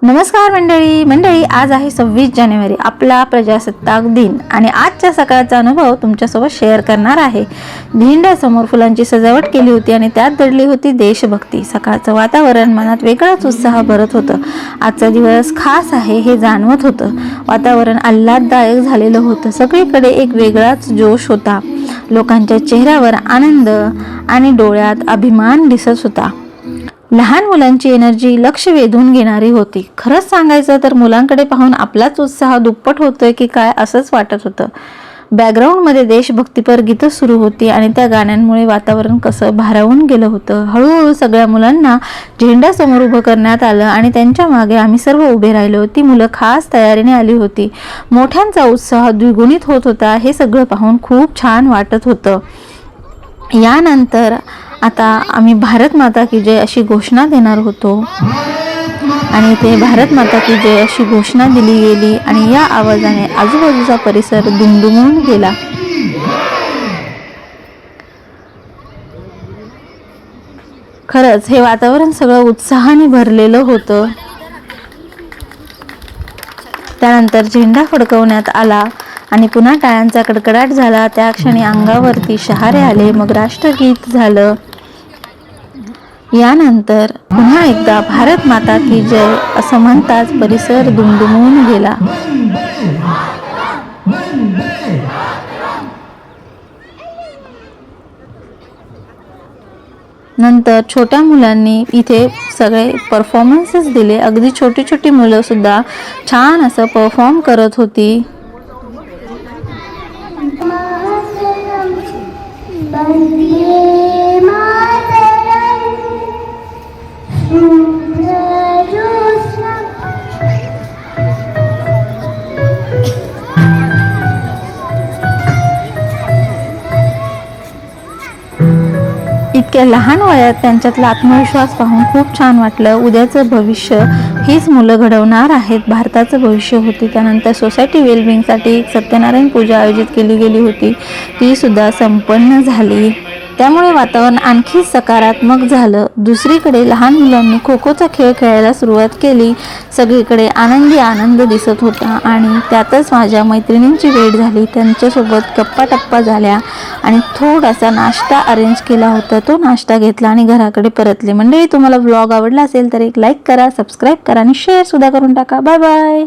नमस्कार मंडळी, आज आहे 26 जानेवारी, आपला प्रजासत्ताक दिन. आणि आजच्या सकाळचा अनुभव तुमच्यासोबत शेअर करणार आहे. भिंड्यासमोर फुलांची सजावट केली होती आणि त्यात दडली होती देशभक्ती. सकाळचं वातावरण मनात वेगळाच उत्साह भरत होतं. आजचा दिवस खास आहे हे जाणवत होतं. वातावरण आल्हाददायक झालेलं होतं. सगळीकडे एक वेगळाच जोश होता. लोकांच्या चेहऱ्यावर आनंद आणि डोळ्यात अभिमान दिसत होता. लहान मुलांची एनर्जी लक्ष वेधून घेणारी होती. खरंच सांगायचं तर मुलांकडे पाहून आपलाच उत्साह दुप्पट होतोय की काय असंच वाटत होतं. बॅकग्राऊंडमध्ये देशभक्तीपर गीतं सुरू होती आणि त्या गाण्यांमुळे वातावरण कसं भारावून गेलं होतं. हळूहळू सगळ्या मुलांना झेंड्यासमोर उभं करण्यात आलं आणि त्यांच्या मागे आम्ही सर्व उभे राहिलो. ती मुलं खास तयारीने आली होती. मोठ्यांचा उत्साह द्विगुणित होत होता. हे सगळं पाहून खूप छान वाटत होतं. यानंतर आता आम्ही भारत माता की जय अशी घोषणा देणार होतो आणि ते भारत माता की जय अशी घोषणा दिली गेली आणि या आवाजाने आजूबाजूचा परिसर दुमदुमून गेला. खरंच हे वातावरण सगळं उत्साहाने भरलेलं होतं. त्यानंतर झेंडा फडकवण्यात आला आणि पुन्हा टाळ्यांचा कडकडाट झाला. त्या क्षणी अंगावरती शहारे आले. मग राष्ट्रगीत झालं. यानंतर पुन्हा एकदा भारत माता की जय असं म्हणताच परिसर दुमदुमून गेला. नंतर छोट्या मुलांनी इथे सगळे परफॉर्मन्सेस दिले. अगदी छोटी छोटी मुलं सुद्धा छान असं परफॉर्म करत होती. इतक्या लहान वयात त्यांच्यातला आत्मविश्वास पाहून खूप छान वाटलं. उद्याचं भविष्य हीच मुलं घडवणार आहेत. भारताचं भविष्य होती. त्यानंतर सोसायटी वेलबिंगसाठी सत्यनारायण पूजा आयोजित केली गेली होती. ती सुद्धा संपन्न झाली. त्यामुळे वातावरण आणखी सकारात्मक झालं. दुसरीकडे लहान मुलांनी खो खोचा खेळ खेळायला सुरुवात केली. सगळीकडे आनंदी आनंद दिसत होता आणि त्यातच माझ्या मैत्रिणींची भेट झाली. त्यांच्यासोबत गप्पा टप्पा झाल्या आणि थोडासा नाश्ता अरेंज केला होता. तो नाश्ता घेतला आणि घराकडे परतले. मंडळी, तुम्हाला व्लॉग आवडला असेल तर एक लाईक करा, सबस्क्राईब करा आणि शेअर सुद्धा करून टाका. Bye bye.